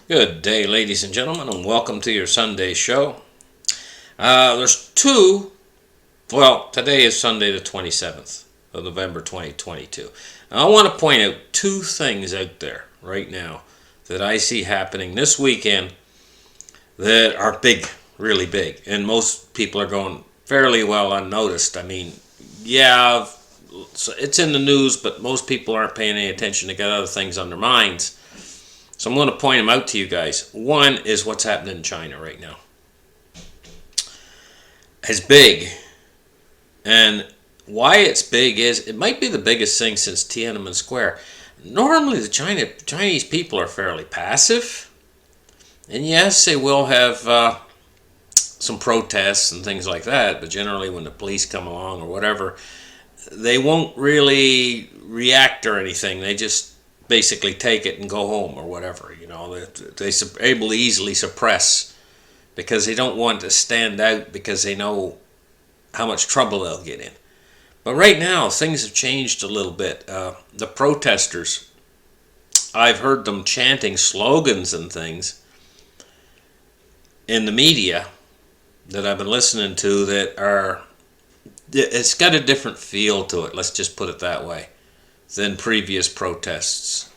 Good day, ladies and gentlemen, and welcome to your Sunday show. There's two, well, today is Sunday the 27th of November 2022. And I want to point out two things out there right now that I see happening this weekend that are big, really big, and most people are going fairly well unnoticed. I mean, yeah, it's in the news, but most people aren't paying any attention. They got other things on their minds. So I'm going to point them out to you guys. One is what's happening in China right now. It's big. And why it's big is it might be the biggest thing since Tiananmen Square. Normally the Chinese people are fairly passive. And yes, they will have some protests and things like that. But generally when the police come along or whatever, they won't really react or anything. They just basically take it and go home or whatever. They're able to easily suppress because they don't want to stand out because they know how much trouble they'll get in. But right now things have changed a little bit. The protesters, I've heard them chanting slogans and things in the media that I've been listening to that are, it's got a different feel to it, let's just put it that way, than previous protests.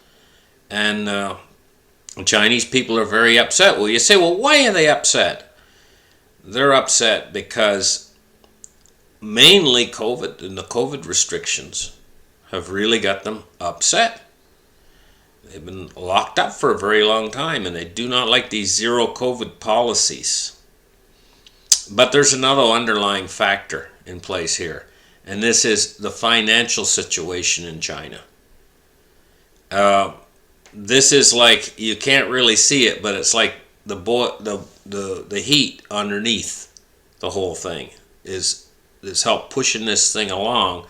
And Chinese people are very upset. Well, you say, well, why are they upset? They're upset because mainly COVID and the COVID restrictions have really got them upset. They've been locked up for a very long time and they do not like these zero COVID policies. But there's another underlying factor in place here, and this is the financial situation in China. This is like, you can't really see it, but it's like the heat underneath the whole thing is help pushing this thing along.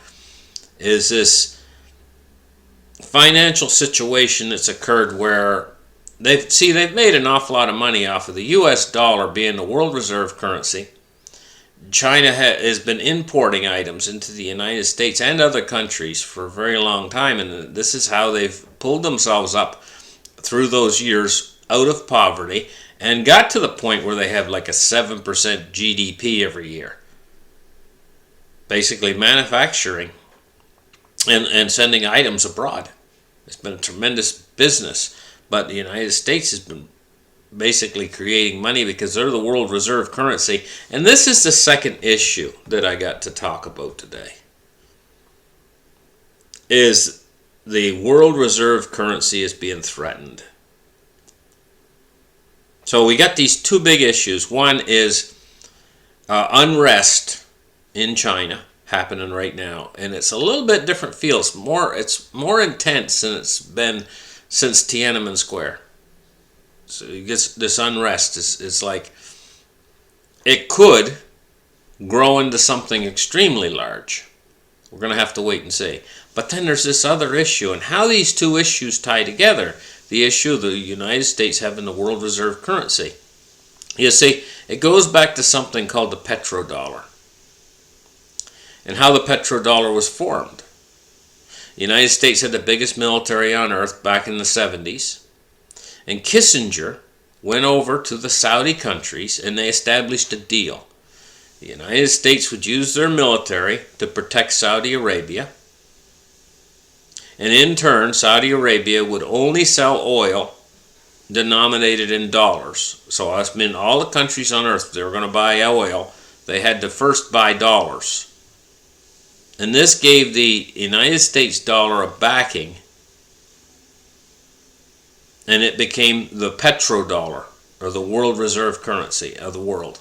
Is this financial situation that's occurred where they've made an awful lot of money off of the U.S. dollar being the world reserve currency. China has been importing items into the United States and other countries for a very long time, and this is how they've pulled themselves up through those years out of poverty and got to the point where they have like a 7% GDP every year. Basically manufacturing and sending items abroad. It's been a tremendous business, but the United States has been basically creating money because they're the world reserve currency. And this is the second issue that I got to talk about today, is the world reserve currency is being threatened. So we got these two big issues. One is unrest in China happening right now, and it's a little bit different feel. It's more intense than it's been since Tiananmen Square. So you get this unrest. It's like it could grow into something extremely large. We're going to have to wait and see. But then there's this other issue, and how these two issues tie together. The issue of the United States having the world reserve currency. You see, it goes back to something called the Petrodollar, and how the Petrodollar was formed. The United States had the biggest military on earth back in the 70s. And Kissinger went over to the Saudi countries and they established a deal. The United States would use their military to protect Saudi Arabia. And in turn, Saudi Arabia would only sell oil denominated in dollars. So that meant all the countries on earth, if they were going to buy oil, they had to first buy dollars. And this gave the United States dollar a backing, and it became the petrodollar, or the world reserve currency of the world.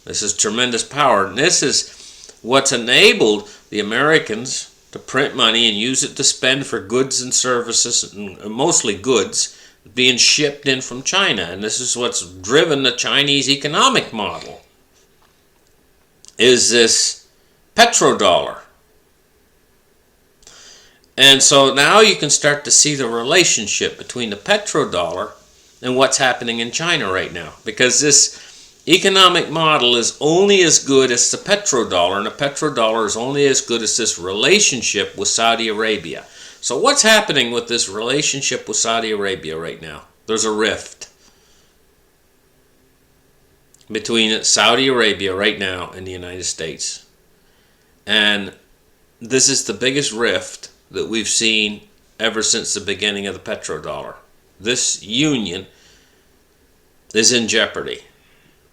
This is tremendous power, and this is what's enabled the Americans to print money and use it to spend for goods and services, and mostly goods, being shipped in from China. And this is what's driven the Chinese economic model, is this petrodollar. And so now you can start to see the relationship between the petrodollar and what's happening in China right now. Because this economic model is only as good as the petrodollar, and the petrodollar is only as good as this relationship with Saudi Arabia. So what's happening with this relationship with Saudi Arabia right now? There's a rift. between Saudi Arabia right now and the United States. And this is the biggest rift that we've seen ever since the beginning of the petrodollar. This union is in jeopardy.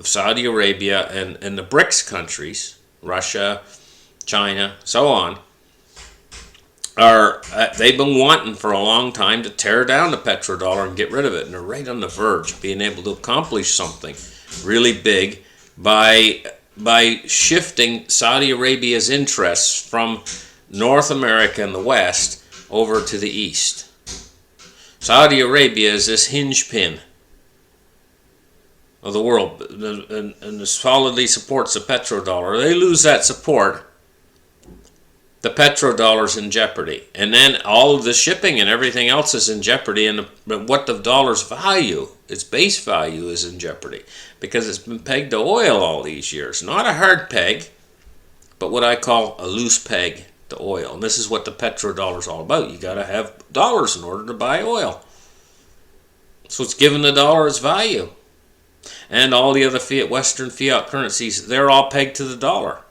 Saudi Arabia and the BRICS countries, Russia, China, so on, they've been wanting for a long time to tear down the petrodollar and get rid of it. And they're right on the verge of being able to accomplish something really big by shifting Saudi Arabia's interests from North America and the West over to the East. Saudi Arabia is this hinge pin of the world and solidly supports the petrodollar. They lose that support, the petrodollar's in jeopardy. And then all of the shipping and everything else is in jeopardy, and what the dollar's value, its base value, is in jeopardy because it's been pegged to oil all these years. Not a hard peg, but what I call a loose peg to oil. And this is what the petrodollar's all about. You got to have dollars in order to buy oil. So it's giving the dollar its value. And all the other Western fiat currencies, they're all pegged to the dollar.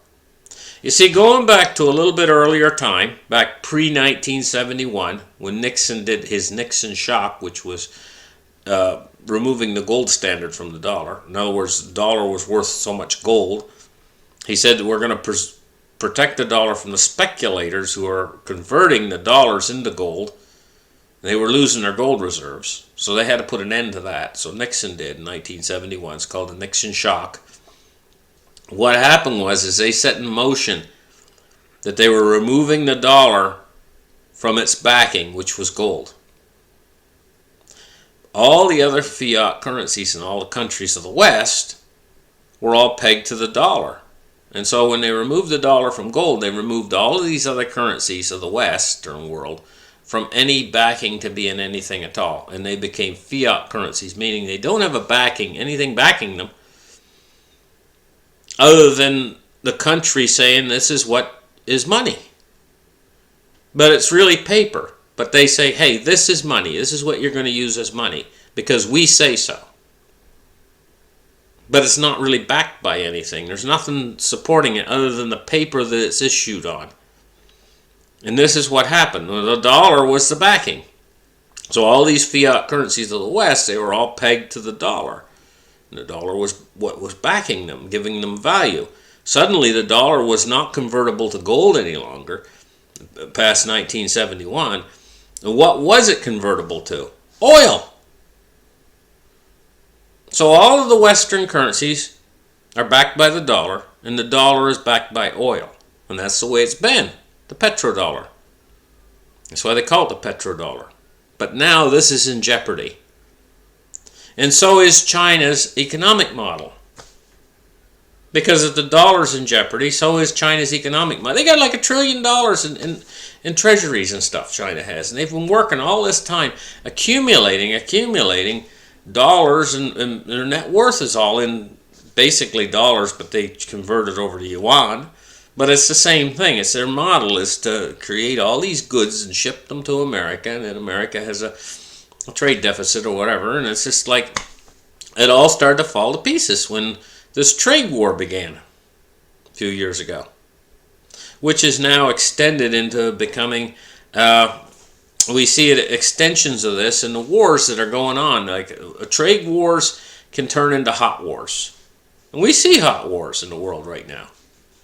You see, going back to a little bit earlier time, back pre-1971, when Nixon did his Nixon shock, which was removing the gold standard from the dollar. In other words, the dollar was worth so much gold. He said that we're going to protect the dollar from the speculators who are converting the dollars into gold. They were losing their gold reserves, so they had to put an end to that. So Nixon did in 1971. It's called the Nixon shock. What happened was they set in motion that they were removing the dollar from its backing, which was gold. All the other fiat currencies in all the countries of the West were all pegged to the dollar. And so when they removed the dollar from gold, they removed all of these other currencies of the Western world from any backing to be in anything at all. And they became fiat currencies, meaning they don't have a backing, anything backing them, other than the country saying this is what is money. But it's really paper. But they say, hey, this is money. This is what you're going to use as money because we say so. But it's not really backed by anything. There's nothing supporting it other than the paper that it's issued on. And this is what happened. The dollar was the backing. So all these fiat currencies of the West, they were all pegged to the dollar. And the dollar was what was backing them, giving them value. Suddenly the dollar was not convertible to gold any longer, past 1971. And what was it convertible to? Oil. So all of the Western currencies are backed by the dollar, and the dollar is backed by oil. And that's the way it's been. The petrodollar. That's why they call it the petrodollar. But now this is in jeopardy. And so is China's economic model. Because if the dollar's in jeopardy, so is China's economic model. They got like $1 trillion in treasuries and stuff, China has. And they've been working all this time accumulating dollars, and their net worth is all in basically dollars, but they convert it over to yuan. But it's the same thing. It's their model is to create all these goods and ship them to America, and then America has a trade deficit or whatever, and it's just like it all started to fall to pieces when this trade war began a few years ago, which is now extended into becoming, we see extensions of this in the wars that are going on. Like trade wars can turn into hot wars. And we see hot wars in the world right now.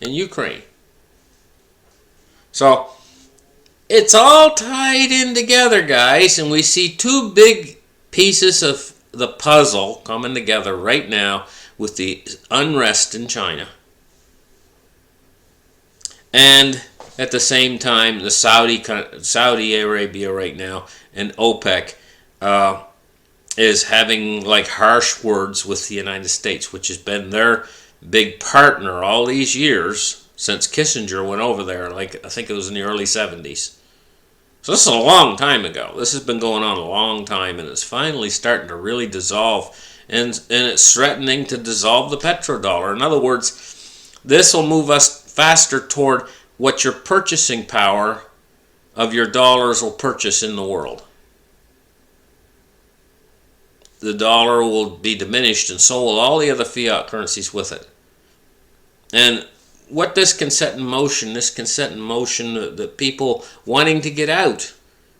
In Ukraine. So it's all tied in together, guys, and we see two big pieces of the puzzle coming together right now with the unrest in China. And at the same time, the Saudi Arabia right now and OPEC is having like harsh words with the United States, which has been their big partner all these years since Kissinger went over there, like I think it was in the early 70s. So this is a long time ago. This has been going on a long time, and it's finally starting to really dissolve, and it's threatening to dissolve the petrodollar. In other words, this will move us faster toward what your purchasing power of your dollars will purchase in the world. the dollar will be diminished, and so will all the other fiat currencies with it. And what this can set in motion, the people wanting to get out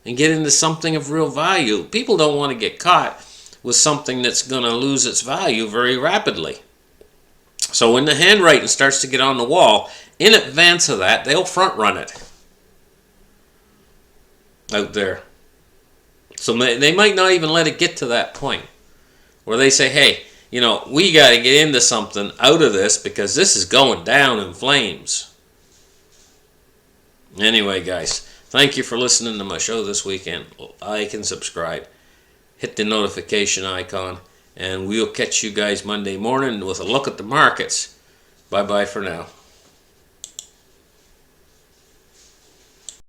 and get into something of real value. People don't want to get caught with something that's going to lose its value very rapidly. So when the handwriting starts to get on the wall, in advance of that, they'll front run it out there. So they might not even let it get to that point where they say, hey, we got to get into something out of this because this is going down in flames. Anyway, guys, thank you for listening to my show this weekend. Like and subscribe. Hit the notification icon, and we'll catch you guys Monday morning with a look at the markets. Bye-bye for now.